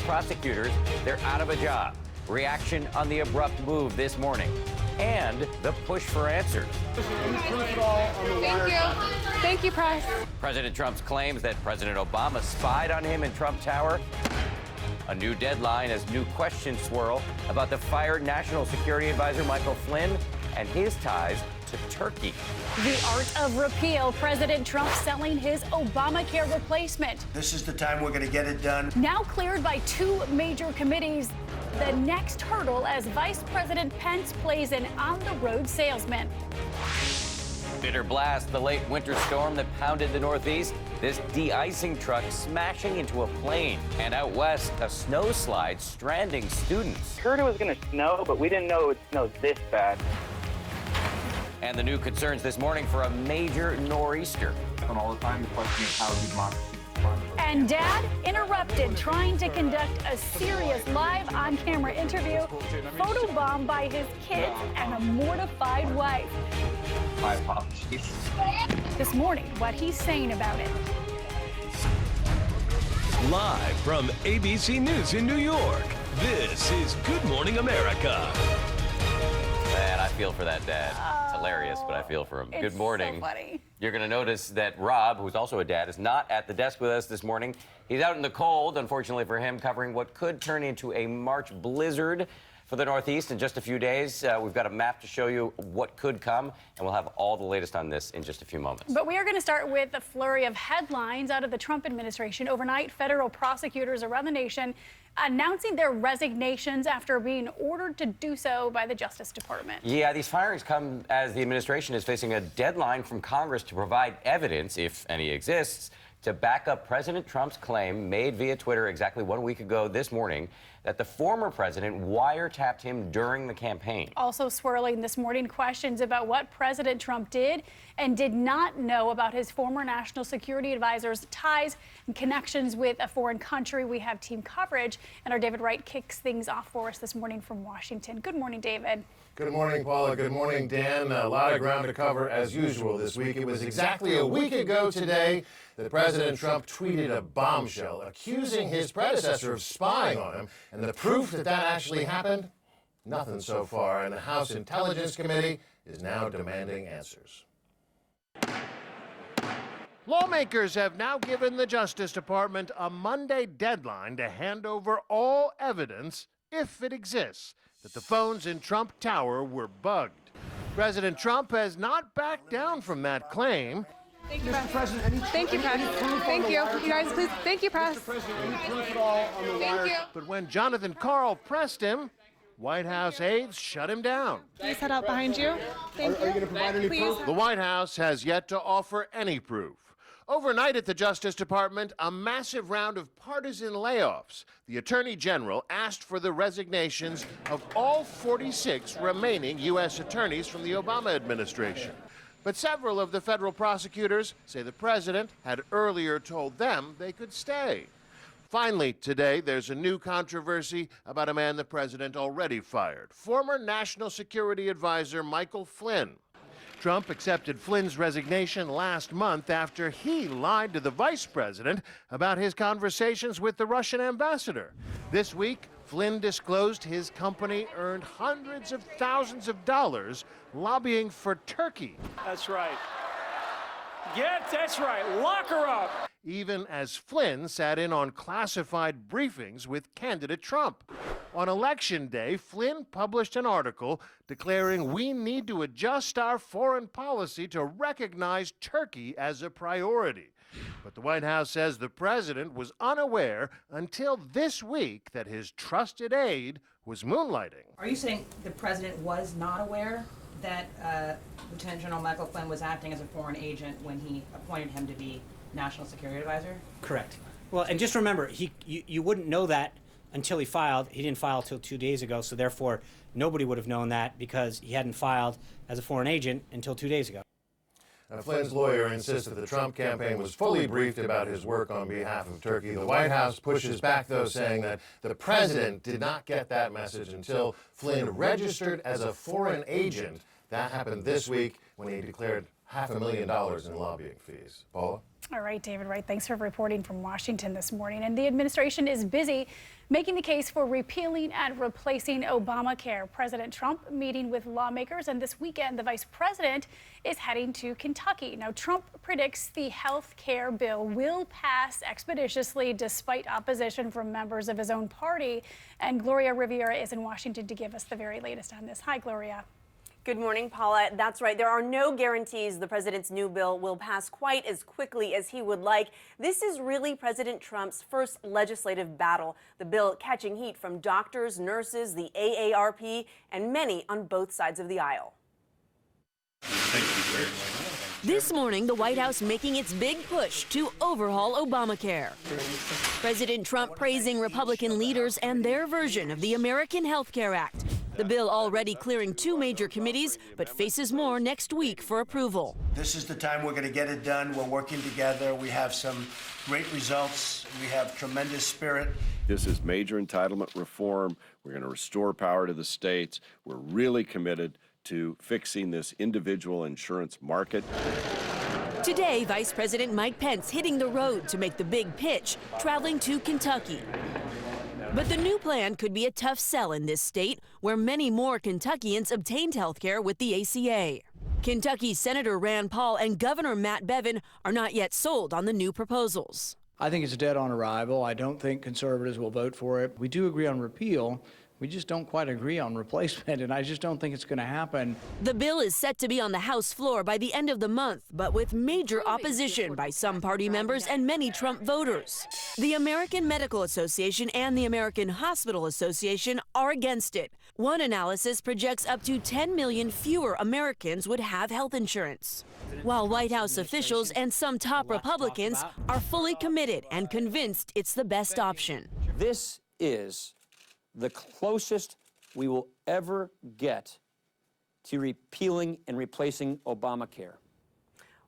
prosecutors, they're out of a job. Reaction on the abrupt move this morning. And the push for answers. Thank you. Thank you, press. President Trump's claims that President Obama spied on him in Trump Tower. A new deadline as new questions swirl about the fired National Security Advisor Michael Flynn and his ties to Turkey. The art of repeal. President Trump selling his Obamacare replacement. This is the time we're going to get it done. Now cleared by two major committees. The next hurdle as Vice President Pence plays an on-the-road salesman. Bitter blast, the late winter storm that pounded the Northeast. This de-icing truck smashing into a plane. And out west, a snow slide stranding students. Heard it was going to snow, but we didn't know it would snow this bad. And the new concerns this morning for a major nor'easter. All the time, the question is how democracy. And Dad interrupted trying to conduct a serious live on-camera interview, photobombed by his kids and a mortified wife. My apologies. This morning, what he's saying about it. Live from ABC News in New York, this is Good Morning America. Man, I feel for that dad. It's hilarious, but I feel for him. Good morning. So funny. You're going to notice that Rob, who's also a dad, is not at the desk with us this morning. He's out in the cold, unfortunately for him, covering what could turn into a March blizzard for the Northeast in just a few days. We've got a map to show you what could come, and we'll have all the latest on this in just a few moments. But we are going to start with a flurry of headlines out of the Trump administration. Overnight, federal prosecutors around the nation announcing their resignations after being ordered to do so by the Justice Department. Yeah, these firings come as the administration is facing a deadline from Congress to provide evidence, if any exists, to back up President Trump's claim made via Twitter exactly 1 week ago this morning that the former president wiretapped him during the campaign. Also swirling this morning, questions about what President Trump did and did not know about his former national security advisor's ties and connections with a foreign country. We have team coverage, and our David Wright kicks things off for us this morning from Washington. Good morning, David. Good morning, Paula. Good morning, Dan. A lot of ground to cover as usual this week. It was exactly a week ago today that President Trump tweeted a bombshell accusing his predecessor of spying on him. And the proof that that actually happened? Nothing so far. And the House Intelligence Committee is now demanding answers. Lawmakers have now given the Justice Department a Monday deadline to hand over all evidence, if it exists, that the phones in Trump Tower were bugged. President Trump has not backed down from that claim. Thank you, press. Thank you, press. Thank you. You guys, please. Thank you, press. Thank you. But when Jonathan Karl pressed him, White House aides shut him down. Please head out behind you. Thank you. Are you going to provide any proof? The White House has yet to offer any proof. Overnight at the Justice Department, a massive round of partisan layoffs. The Attorney General asked for the resignations of all 46 remaining U.S. attorneys from the Obama administration. But several of the federal prosecutors say the president had earlier told them they could stay. Finally, today, there's a new controversy about a man the president already fired, former National Security Advisor Michael Flynn. Trump accepted Flynn's resignation last month after he lied to the vice president about his conversations with the Russian ambassador. This week, Flynn disclosed his company earned hundreds of thousands of dollars lobbying for Turkey. That's right. Yeah, that's right. Lock her up. Even as Flynn sat in on classified briefings with candidate Trump. On Election Day, Flynn published an article declaring we need to adjust our foreign policy to recognize Turkey as a priority. But the White House says the president was unaware until this week that his trusted aide was moonlighting. Are you saying the president was not aware that Lieutenant General Michael Flynn was acting as a foreign agent when he appointed him to be National Security Advisor? Correct. Well, and just remember, you wouldn't know that until he filed. He didn't file till 2 days ago, so therefore nobody would have known that because he hadn't filed as a foreign agent until 2 days ago. Now, Flynn's lawyer insists that the Trump campaign was fully briefed about his work on behalf of Turkey. The White House pushes back, though, saying that the president did not get that message until Flynn registered as a foreign agent. That happened this week when he declared $500,000 in lobbying fees. Paula? All right, David Wright, thanks for reporting from Washington this morning. And the administration is busy making the case for repealing and replacing Obamacare. President Trump meeting with lawmakers, and this weekend the vice president is heading to Kentucky. Now, Trump predicts the health care bill will pass expeditiously despite opposition from members of his own party. And Gloria Riviera is in Washington to give us the very latest on this. Hi, Gloria. Good morning, Paula. That's right. There are no guarantees the president's new bill will pass quite as quickly as he would like. This is really President Trump's first legislative battle. The bill catching heat from doctors, nurses, the AARP, and many on both sides of the aisle. This morning, the White House making its big push to overhaul Obamacare. President Trump praising Republican leaders and their version of the American Health Care Act. The bill already clearing 2 major committees, but faces more next week for approval. This is the time we're going to get it done. We're working together. We have some great results. We have tremendous spirit. This is major entitlement reform. We're going to restore power to the states. We're really committed to fixing this individual insurance market. Today, Vice President Mike Pence hitting the road to make the big pitch, traveling to Kentucky. But the new plan could be a tough sell in this state, where many more Kentuckians obtained health care with the ACA. Kentucky Senator Rand Paul and Governor Matt Bevin are not yet sold on the new proposals. I think it's dead on arrival. I don't think conservatives will vote for it. We do agree on repeal. We just don't quite agree on replacement, and I just don't think it's going to happen. The bill is set to be on the House floor by the end of the month, but with major opposition by some party members and many Trump voters. The American Medical Association and the American Hospital Association are against it. One analysis projects up to 10 million fewer Americans would have health insurance. While White House officials and some top Republicans are fully committed and convinced it's the best option. This is the closest we will ever get to repealing and replacing Obamacare.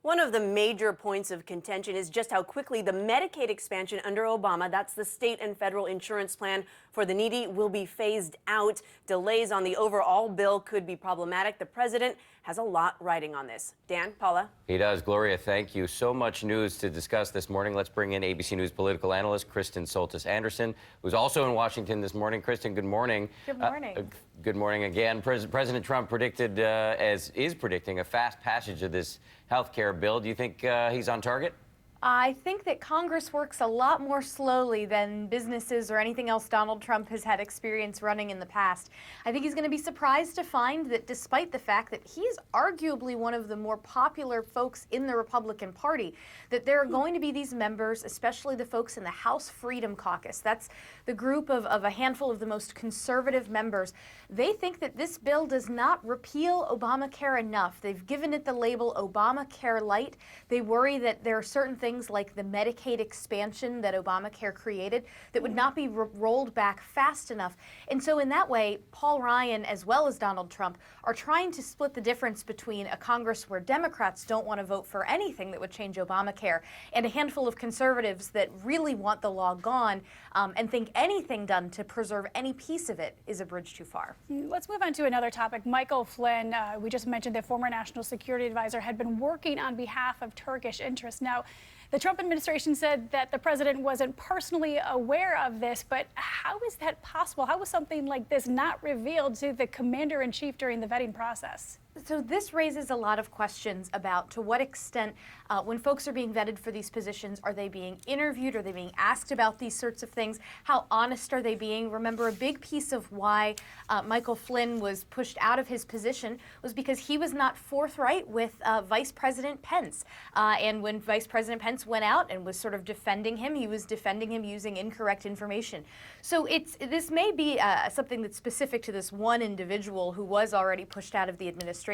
One of the major points of contention is just how quickly the Medicaid expansion under Obama, that's the state and federal insurance plan for the needy, will be phased out. Delays on the overall bill could be problematic. The president has a lot riding on this. Dan, Paula? He does. Gloria, thank you. So much news to discuss this morning. Let's bring in ABC News political analyst Kristen Soltis Anderson, who's also in Washington this morning. Kristen, good morning. Good morning. Good morning again. President Trump predicted, as is predicting, a fast passage of this health care bill. Do you think he's on target? I think that Congress works a lot more slowly than businesses or anything else Donald Trump has had experience running in the past. I think he's going to be surprised to find that despite the fact that he is arguably one of the more popular folks in the Republican Party, that there are going to be these members, especially the folks in the House Freedom Caucus. That's the group of a handful of the most conservative members. They think that this bill does not repeal Obamacare enough. They've given it the label Obamacare Light. They worry that there are certain things like the Medicaid expansion that Obamacare created that would not be rolled back fast enough. And so in that way, Paul Ryan, as well as Donald Trump, are trying to split the difference between a Congress where Democrats don't want to vote for anything that would change Obamacare and a handful of conservatives that really want the law gone and think anything done to preserve any piece of it is a bridge too far. Let's move on to another topic. Michael Flynn, we just mentioned the former national security advisor, had been working on behalf of Turkish interests. Now, the Trump administration said that the president wasn't personally aware of this, but how is that possible? How was something like this not revealed to the commander-in-chief during the vetting process? So this raises a lot of questions about to what extent, when folks are being vetted for these positions, are they being interviewed? Are they being asked about these sorts of things? How honest are they being? Remember, a big piece of why Michael Flynn was pushed out of his position was because he was not forthright with Vice President Pence. And when Vice President Pence went out and was sort of defending him, he was defending him using incorrect information. So this may be something that's specific to this one individual who was already pushed out of the administration.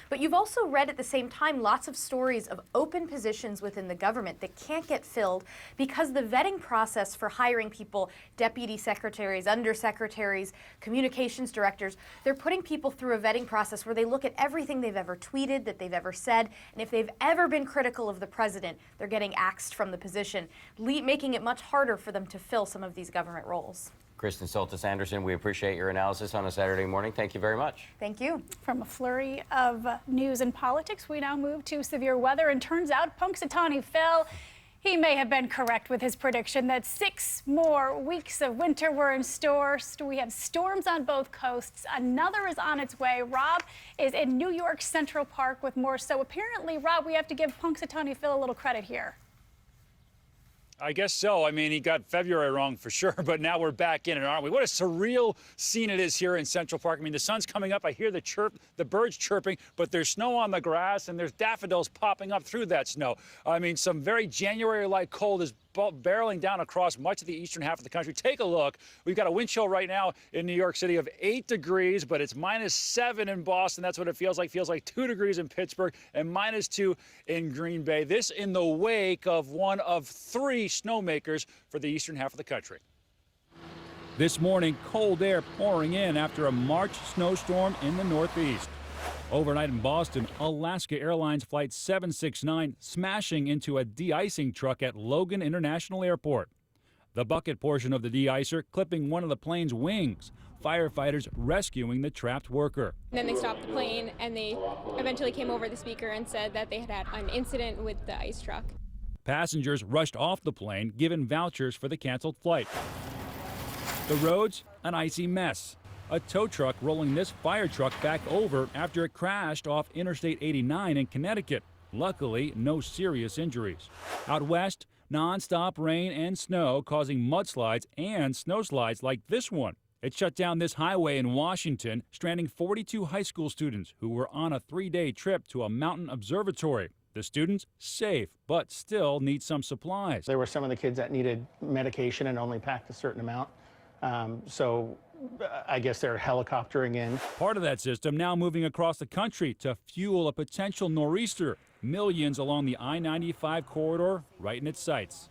But you've also read at the same time lots of stories of open positions within the government that can't get filled because the vetting process for hiring people, deputy secretaries, undersecretaries, communications directors, they're putting people through a vetting process where they look at everything they've ever tweeted, that they've ever said, and if they've ever been critical of the president, they're getting axed from the position, making it much harder for them to fill some of these government roles. Kristen Soltis-Anderson, we appreciate your analysis on a Saturday morning. Thank you very much. Thank you. From a flurry of news and politics, we now move to severe weather. And turns out Punxsutawney Phil, he may have been correct with his prediction that 6 more weeks of winter were in store. We have storms on both coasts. Another is on its way. Rob is in New York Central Park with more. So apparently, Rob, we have to give Punxsutawney Phil a little credit here. I guess so. I mean, he got February wrong for sure, but now we're back in it, aren't we? What a surreal scene it is here in Central Park. I mean, the sun's coming up. I hear the birds chirping, but there's snow on the grass and there's daffodils popping up through that snow. I mean, some very January-like cold is barreling down across much of the eastern half of the country. Take a look. We've got a wind chill right now in New York City of 8 degrees, but it's -7 in Boston. That's what it feels like. Feels like 2 degrees in Pittsburgh and -2 in Green Bay. This in the wake of one of 3 snowmakers for the eastern half of the country. This morning, cold air pouring in after a March snowstorm in the Northeast. Overnight in Boston, Alaska Airlines Flight 769 smashing into a de-icing truck at Logan International Airport. The bucket portion of the de-icer clipping one of the plane's wings. Firefighters rescuing the trapped worker. And then they stopped the plane and they eventually came over the speaker and said that they had had an incident with the ice truck. Passengers rushed off the plane, given vouchers for the canceled flight. The roads, an icy mess. A tow truck rolling this fire truck back over after it crashed off Interstate 89 in Connecticut. Luckily, no serious injuries. Out west, non-stop rain and snow causing mudslides and snowslides like this one. It shut down this highway in Washington, stranding 42 high school students who were on a 3-day trip to a mountain observatory. The students safe, but still need some supplies. There were some of the kids that needed medication and only packed a certain amount. So I guess they're helicoptering in. Part of that system now moving across the country to fuel a potential nor'easter. Millions along the I-95 corridor right in its sights.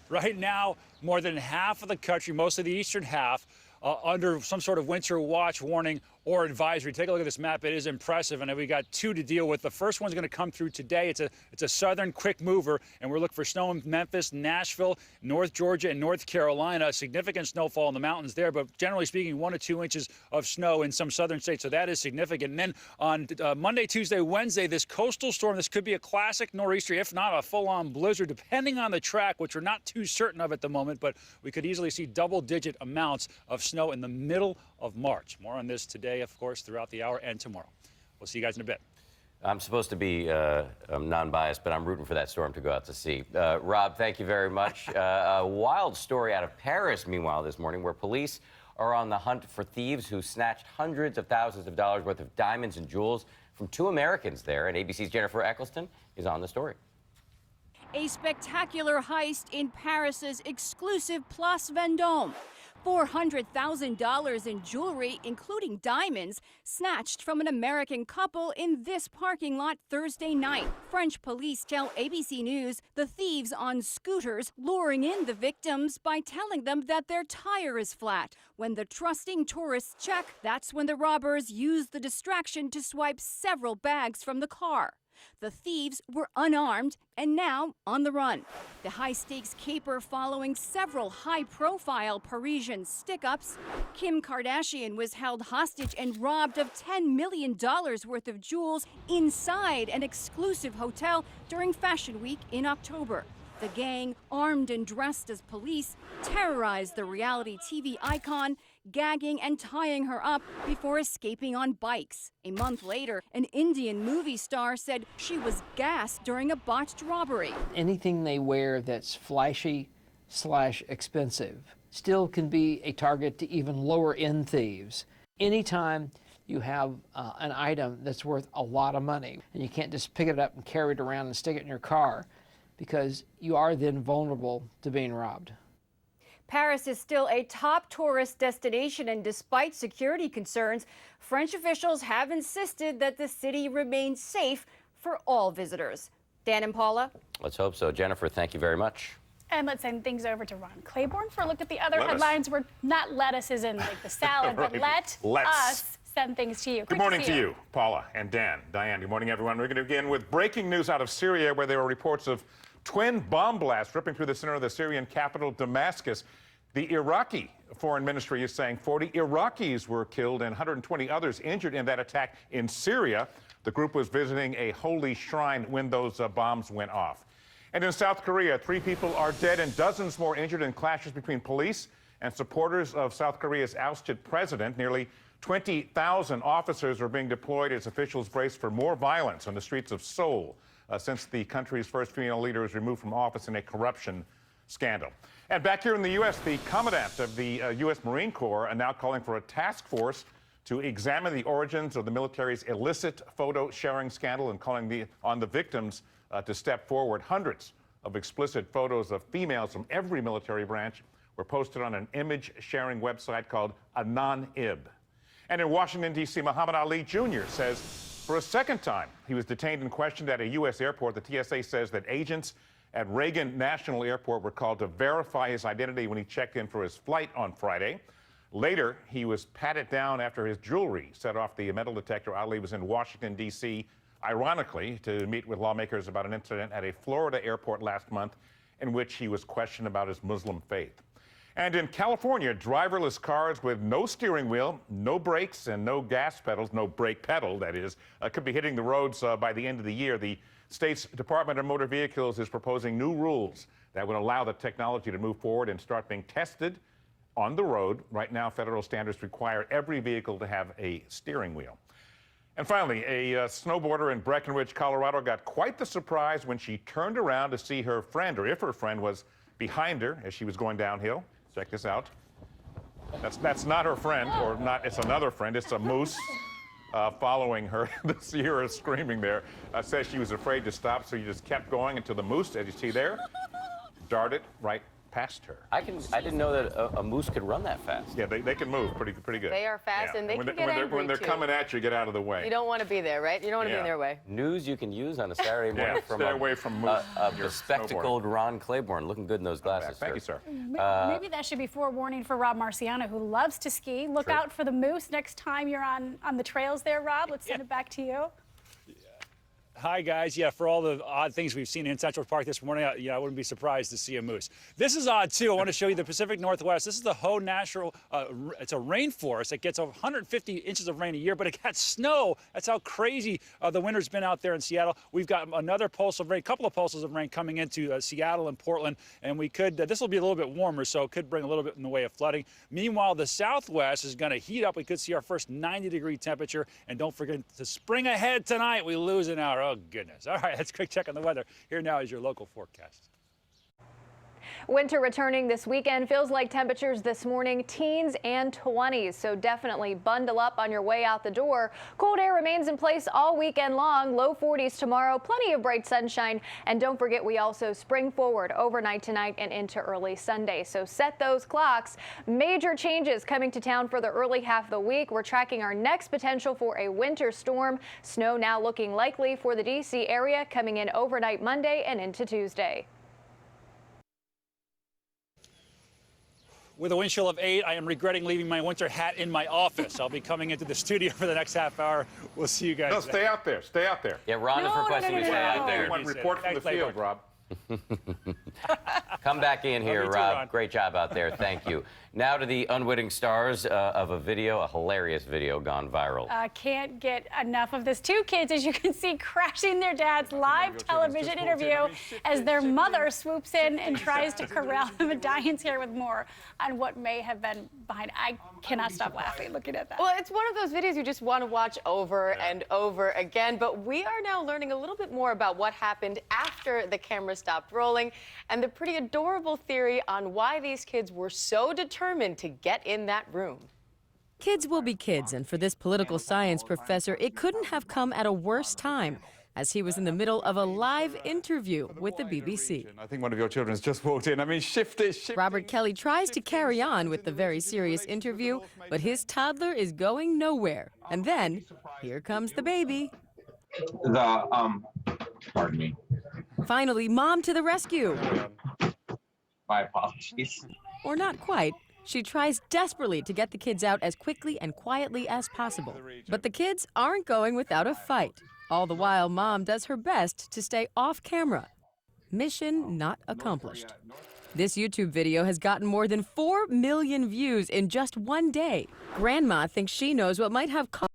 Right now, more than half of the country, most of the eastern half, under some sort of winter watch warning or advisory. Take a look at this map. It is impressive, and we got 2 to deal with. The first one's going to come through today. It's a southern quick mover, and we're looking for snow in Memphis, Nashville, North Georgia, and North Carolina. Significant snowfall in the mountains there, but generally speaking, 1 to 2 inches of snow in some southern states, so that is significant. And then on Monday, Tuesday, Wednesday, this coastal storm, this could be a classic nor'easter, if not a full-on blizzard, depending on the track, which we're not too certain of at the moment, but we could easily see double-digit amounts of snow in the middle of March. More on this today, of course, throughout the hour and tomorrow. We'll see you guys in a bit. I'm supposed to be non-biased, but I'm rooting for that storm to go out to sea. Rob, thank you very much. A wild story out of Paris, meanwhile, this morning, where police are on the hunt for thieves who snatched hundreds of thousands of dollars worth of diamonds and jewels from 2 Americans there. And ABC's Jennifer Eccleston is on the story. A spectacular heist in Paris's exclusive Place Vendôme. $400,000 in jewelry, including diamonds, snatched from an American couple in this parking lot Thursday night. French police tell ABC News the thieves on scooters luring in the victims by telling them that their tire is flat. When the trusting tourists check, that's when the robbers use the distraction to swipe several bags from the car. The thieves were unarmed and now on the run. The high-stakes caper following several high-profile Parisian stick-ups. Kim Kardashian was held hostage and robbed of $10 million worth of jewels inside an exclusive hotel during Fashion Week in October. The gang, armed and dressed as police, terrorized the reality TV icon, gagging and tying her up before escaping on bikes. A month later, an Indian movie star said she was gassed during a botched robbery. Anything they wear that's flashy/expensive still can be a target to even lower-end thieves. Anytime you have an item that's worth a lot of money, and you can't just pick it up and carry it around and stick it in your car, because you are then vulnerable to being robbed. Paris is still a top tourist destination, and despite security concerns, French officials have insisted that the city remains safe for all visitors. Dan and Paula? Let's hope so. Jennifer, thank you very much. And let's send things over to Ron Claiborne for a look at the other headlines. We're not lettuces in like the salad, but let us send things to you. Good morning to you, Paula and Dan. Diane, good morning, everyone. We're going to begin with breaking news out of Syria, where there are reports of twin bomb blasts ripping through the center of the Syrian capital, Damascus. The Iraqi Foreign Ministry is saying 40 Iraqis were killed and 120 others injured in that attack in Syria. The group was visiting a holy shrine when those bombs went off. And in South Korea, 3 people are dead and dozens more injured in clashes between police and supporters of South Korea's ousted president. Nearly 20,000 officers are being deployed as officials brace for more violence on the streets of Seoul since the country's first female leader was removed from office in a corruption scandal. And back here in the U.S., the commandant of the U.S. Marine Corps are now calling for a task force to examine the origins of the military's illicit photo sharing scandal and calling on the victims to step forward. Hundreds of explicit photos of females from every military branch were posted on an image sharing website called Anon-Ib. And in Washington, D.C., Muhammad Ali Jr. says for a second time he was detained and questioned at a U.S. airport. The TSA says that agents at Reagan National Airport were called to verify his identity when he checked in for his flight on Friday. Later, he was patted down after his jewelry set off the metal detector. Ali was in Washington, D.C., ironically, to meet with lawmakers about an incident at a Florida airport last month in which he was questioned about his Muslim faith. And in California, driverless cars with no steering wheel, no brakes, and no gas pedals, no brake pedal, that is, could be hitting the roads by the end of the year. The state's Department of Motor Vehicles is proposing new rules that would allow the technology to move forward and start being tested on the road. Right now, federal standards require every vehicle to have a steering wheel. And finally, a snowboarder in Breckenridge, Colorado, got quite the surprise when she turned around to see her friend, or if her friend was behind her as she was going downhill. Check this out. That's not her friend, or not. It's another friend. It's a moose following her. The Sierra screaming there. Says she was afraid to stop, so you just kept going until the moose, as you see there, darted right past her. I didn't know that a moose could run that fast. Yeah, they can move pretty good. They are fast, and they can get angry, when they're too. coming at you, get out of the way. You don't want to be there, right? You don't want to be in their way. News you can use on a Saturday morning Yeah, from stay away from moose. a bespectacled Ron Claiborne, looking good in those glasses. Thank you, sir. Maybe that should be forewarning for Rob Marciano, who loves to ski. Look out for the moose next time you're on the trails there, Rob. Let's send it back to you. Hi, guys. Yeah, for all the odd things we've seen in Central Park this morning, I wouldn't be surprised to see a moose. This is odd, too. I want to show you the Pacific Northwest. This is the Hoh National, it's a rainforest. It gets over 150 inches of rain a year, but it got snow. That's how crazy the winter's been out there in Seattle. We've got another pulse of rain, a couple of pulses of rain coming into Seattle and Portland, and we could, this will be a little bit warmer, so it could bring a little bit in the way of flooding. Meanwhile, the Southwest is going to heat up. We could see our first 90-degree temperature, and don't forget to spring ahead tonight. We lose an hour. Oh, goodness. All right, let's quick check on the weather. Here now is your local forecast. Winter returning this weekend. Feels like temperatures this morning, teens and 20s. So definitely bundle up on your way out the door. Cold air remains in place all weekend long. Low 40s tomorrow. Plenty of bright sunshine. And don't forget, we also spring forward overnight tonight and into early Sunday. So set those clocks. Major changes coming to town for the early half of the week. We're tracking our next potential for a winter storm. Snow now looking likely for the D.C. area, coming in overnight Monday and into Tuesday. With a wind chill of 8, I am regretting leaving my winter hat in my office. I'll be coming into the studio for the next half hour. We'll see you guys. No, stay out there. Stay out there. Yeah, Rhonda's requesting you stay out there. Report from the field, Rob. Come back in here, Love you too, Rob. Ron. Great job out there. Thank you. Now to the unwitting stars of a video, a hilarious video gone viral. Can't get enough of this. 2 kids, as you can see, crashing their dad's live television interview as their mother swoops in and tries to corral them. And Diane's here with more on what may have been behind. I cannot stop laughing looking at that. Well, it's one of those videos you just want to watch over and over again, but we are now learning a little bit more about what happened after the camera stopped rolling and the pretty adorable theory on why these kids were so determined to get in that room. Kids will be kids, and for this political science professor, it couldn't have come at a worse time, as he was in the middle of a live interview with the BBC. I think one of your children's just walked in. I mean, shift it. Robert Kelly tries to carry on with the very serious interview, but his toddler is going nowhere. And then, here comes the baby. Pardon me. Finally, mom to the rescue. My apologies. Or not quite. She tries desperately to get the kids out as quickly and quietly as possible. But the kids aren't going without a fight. All the while, mom does her best to stay off camera. Mission not accomplished. This YouTube video has gotten more than 4 million views in just one day. Grandma thinks she knows what might have caused